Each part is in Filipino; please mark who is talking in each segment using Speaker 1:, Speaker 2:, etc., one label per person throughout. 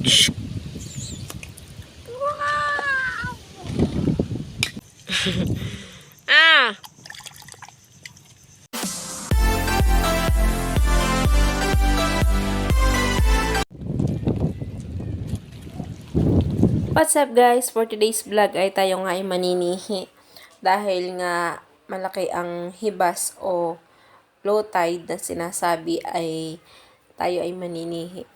Speaker 1: Ah! What's up guys? For today's vlog ay tayo nga ay maninihi. Dahil nga malaki ang hibas o low tide na sinasabi ay tayo ay maninihi.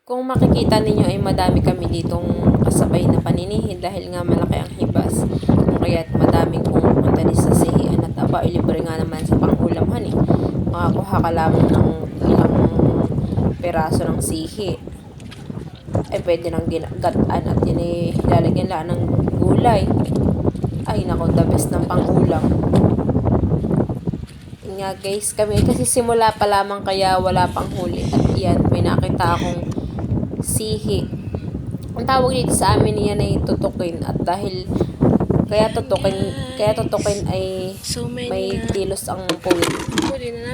Speaker 1: Kung makikita ninyo ay madami kami ditong kasabay na paninihi dahil nga malaki ang hibas. Kung kaya't madaming pumunta din sa sihian at aba, libre nga naman sa pangulamhan eh. Makakuha ka lamang ng ilang peraso ng sihi. Ay pwede nang ginataan at yun ay lalagyan lang ng gulay. Ay nako, the best ng pangulam. Yun nga guys, kami kasi simula pa lamang kaya wala pang huli. At yan, may nakita akong sihi. Ang tawag dito sa amin yan ay tutukin. At dahil kaya tutukin ay may kilos ang puwit.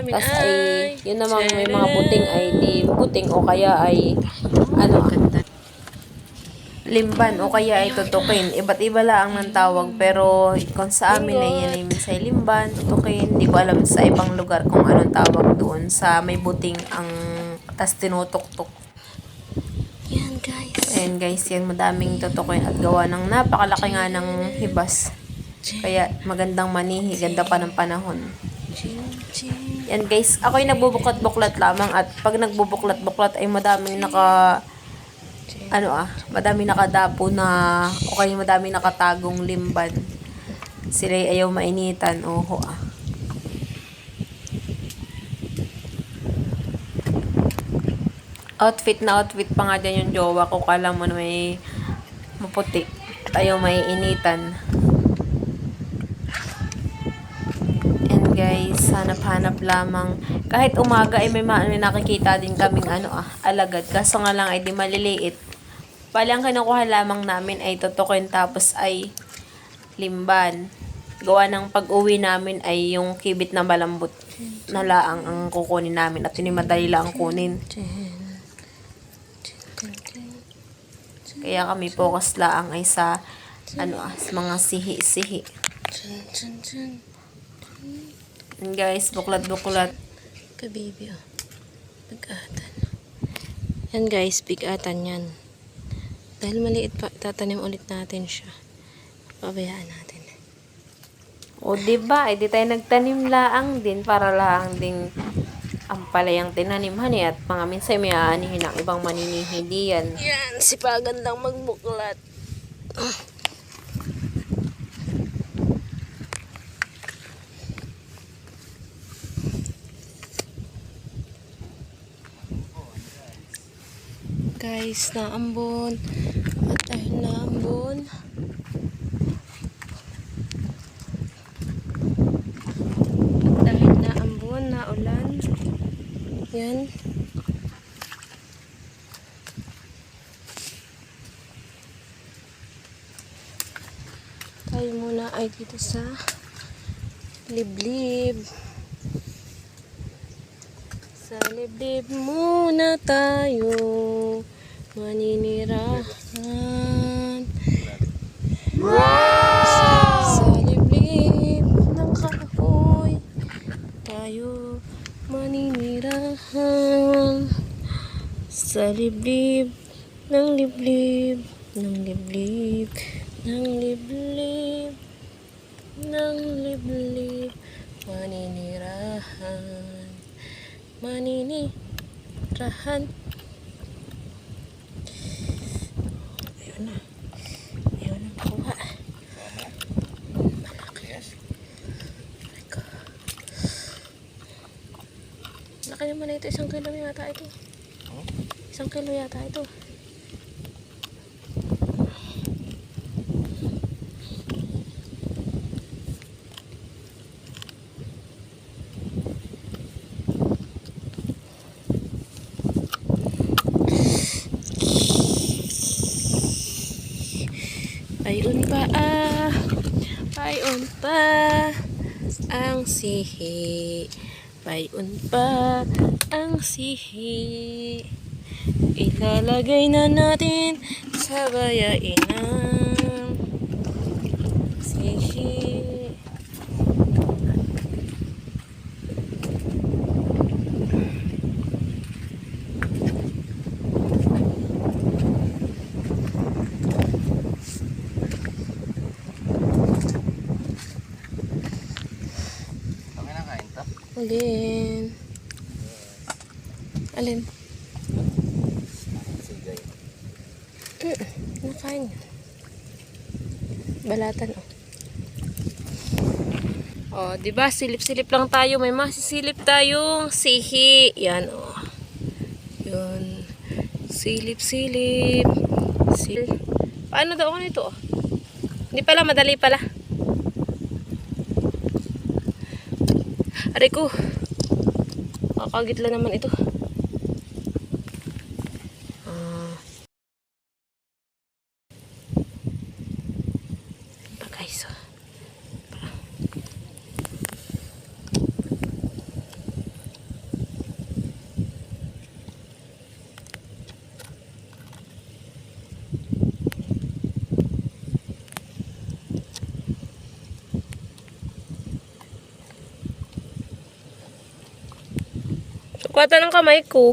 Speaker 1: Tapos ay yun namang may mga puting ay di puting o kaya ay limban o kaya ay tutukin. Iba't iba lang ang tawag, pero kung sa amin ay yan ay minsan limban, tutukin. Di ko alam sa ibang lugar kung anong tawag doon sa may buting ang tas tinutuktok.
Speaker 2: Yan guys.
Speaker 1: Ayan guys, yan madaming tutukin at gawa ng napakalaki nga ng hibas. Kaya magandang manihi, ganda pa ng panahon. Yan guys, ako'y nagbubuklat-buklat lamang at pag nagbubuklat-buklat ay madaming madaming nakadapo na o kaya madaming nakatagong limban. Sila'y ayaw mainitan. Oho ah. Outfit na outfit pa nga dyan yung jowa ko. Kala mo na may maputi at ayaw maiinitan. And guys, hanap-hanap lamang. Kahit umaga ay may nakikita din kaming alagad. Kaso nga lang ay di maliliit. Bali ang kinukuha lamang namin ay tutukin tapos ay limban. Gawa ng pag-uwi namin ay yung kibit na malambot na laang ang kukunin namin at yun madali lang kunin. Kaya kami focus laang ay sa sa mga sihi-sihi. And guys, buklat-buklat.
Speaker 2: Kabibi oh. Bigatan. Yan guys, bigatan yan. Dahil maliit pa, tatanim ulit natin siya. Pabayaan natin.
Speaker 1: O diba, di tayo nagtanim laang din para laang ding ang palayang tinanimhan at mga minsan may aanihin ng ibang maninihi diyan.
Speaker 2: Yan, sipagan lang magbuklat. Guys, naambon. At dahil naambon, naulan. Yan. Tayo muna ay dito sa liblib. Sa liblib muna tayo maninirahan. Sa liblib ng kahoy tayo maninirahan. Sa liblib ng liblib ng liblib ng liblib ng liblib maninirahan. Maninirahan. Ayun na. Ayun na nakuha. Malaki. Laki naman na ito. 1 kilo yata ito. 1 kilo yata ito. Payon pa ang sihi. Payon pa ang sihi. Ilalagay na natin sa bayainan. Sihi.
Speaker 3: Kami na kain to.
Speaker 2: Alin? Alin?
Speaker 3: Sige.
Speaker 2: Nakain. Balatan, oh. Oh, 'di ba? Silip-silip lang tayo. May masisilip tayong sihi. Yan, oh. Yun. Silip-silip. Paano daw ako nito, oh? Hindi pala, madali pala. Aray ko. Kakagitla naman ito. Pa guys, oh. Sukwatan ng kamay ko.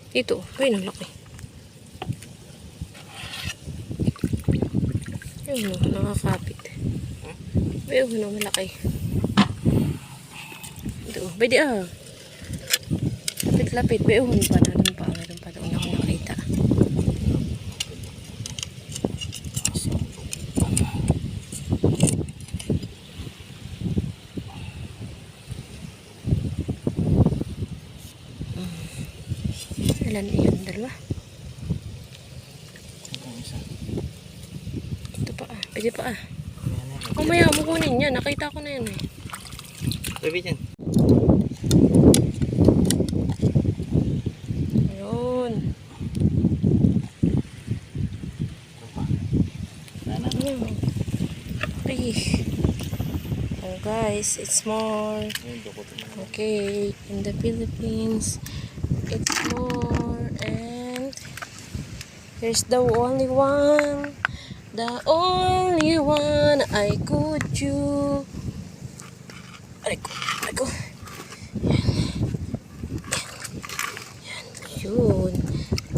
Speaker 2: Dito. Ay, ang laki. Ayun, nakakapit. Ayun, malaki. Ito, pwede ah. Lapit-lapit. Ayun pa na. Doon pa. Meron pa doon ako nakita. Ilan yun? Dalawa? Ito pa ah. Pwede pa ah. Mamaya mo kunin yan. Nakita ko na yan eh.
Speaker 3: Baby dyan.
Speaker 2: Ayun. Ayun. Ay. Oh guys, it's more. Okay, in the Philippines, it's more. And here's the only one. The only one I could do. Aray ko. Yan. Yun.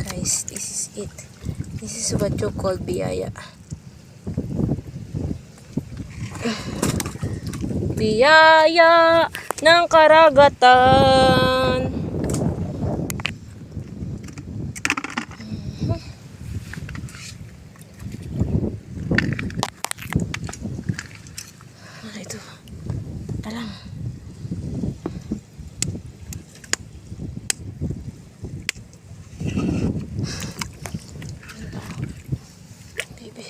Speaker 2: Guys, this is it. This is what you call biyaya. Biyaya ng karagatan. Ito. Talang. Baby.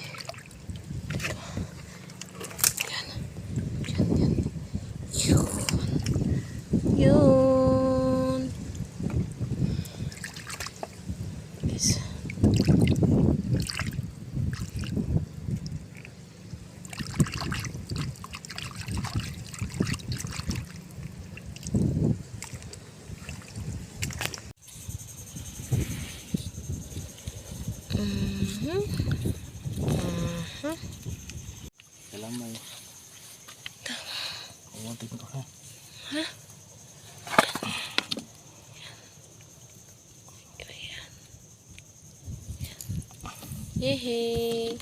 Speaker 2: Yan. Yan. Yun. Yun. Yes.
Speaker 3: Kailan may. Umunti ko to ha.
Speaker 2: Yehey!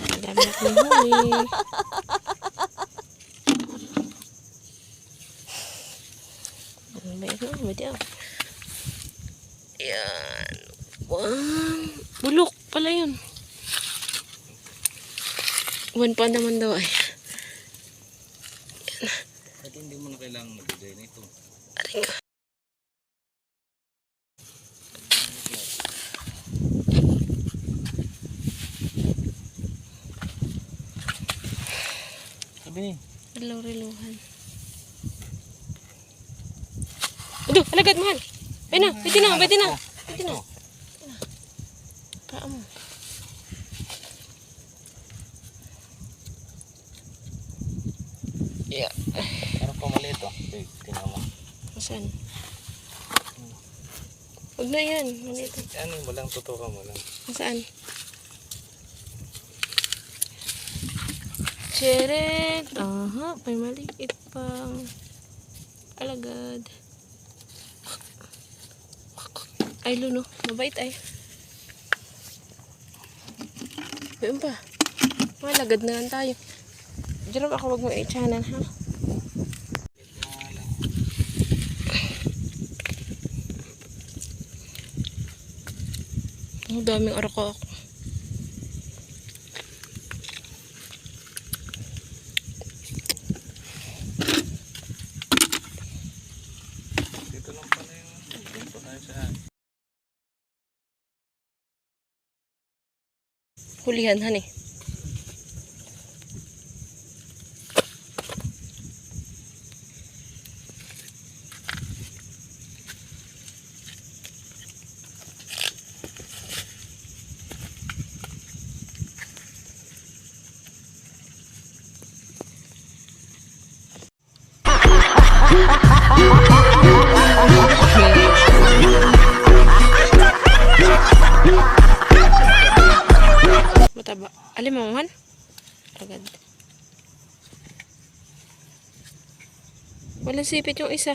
Speaker 2: Ang dami na kong huli. Ano ba ito? Pwede ako. Yan. Wow! Bulok pala yun. One pa naman daw ay.
Speaker 3: Ito hindi mo na kailangan magbigay nito.
Speaker 2: Aray ko.
Speaker 3: Sabi ni.
Speaker 2: Relo-reluhan. Ito, alagad mahal. Pwede na, pwede na, pwede na. Pwede na. Paa mo. Yeah.
Speaker 3: Pero pa mali ito. Tinama.
Speaker 2: Saan? Huwag na yan. Manito.
Speaker 3: Ano mo lang, tutukan mo lang.
Speaker 2: Saan? Cheret. Aha, may maliit pang alagad. Ay, Luno. Mabait ay. Ayun pa. Malagad na lang tayo. Diyan ako wag mo i-channel, ha? Ang daming orko.
Speaker 3: Dito lang pala yung dito tayo sa
Speaker 2: Hulihan, honey. Mataba. Alimangan. Agad. Walang sipit yung isa.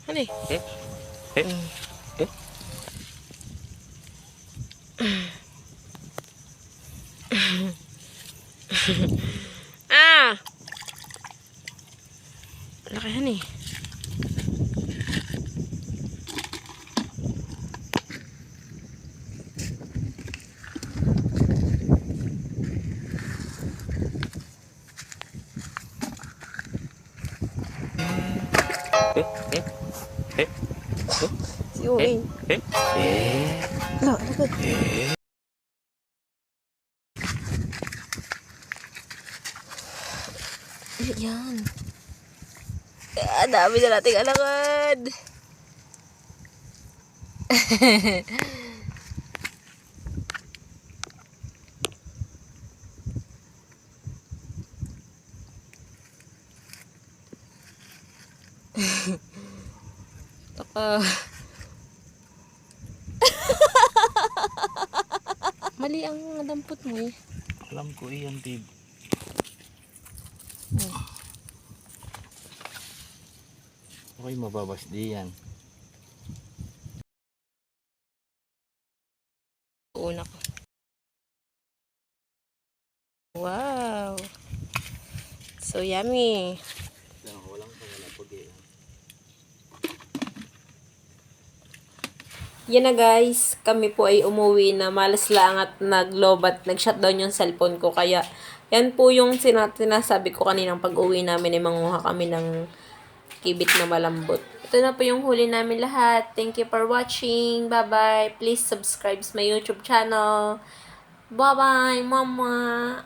Speaker 2: Ano eh? Ah! Lakihan eh. Si Owen. Ala, alagad. Yan. Ah, dami na nating alagad. Taka. Mali ang dampot mo eh.
Speaker 3: alam ko iyan, Tib. Okay, mababas di yan.
Speaker 2: Una ko. Wow. So yummy.
Speaker 3: Walang wala po di yan.
Speaker 1: Yan na guys, kami po ay umuwi na malas lang at nag-lobat, nag-shutdown yung cellphone ko. Kaya yan po yung sinasabi ko kaninang pag-uwi namin ay manguha kami ng kibit na malambot. Ito na po yung huli namin lahat. Thank you for watching. Bye-bye. Please subscribe sa my YouTube channel. Bye-bye, mama.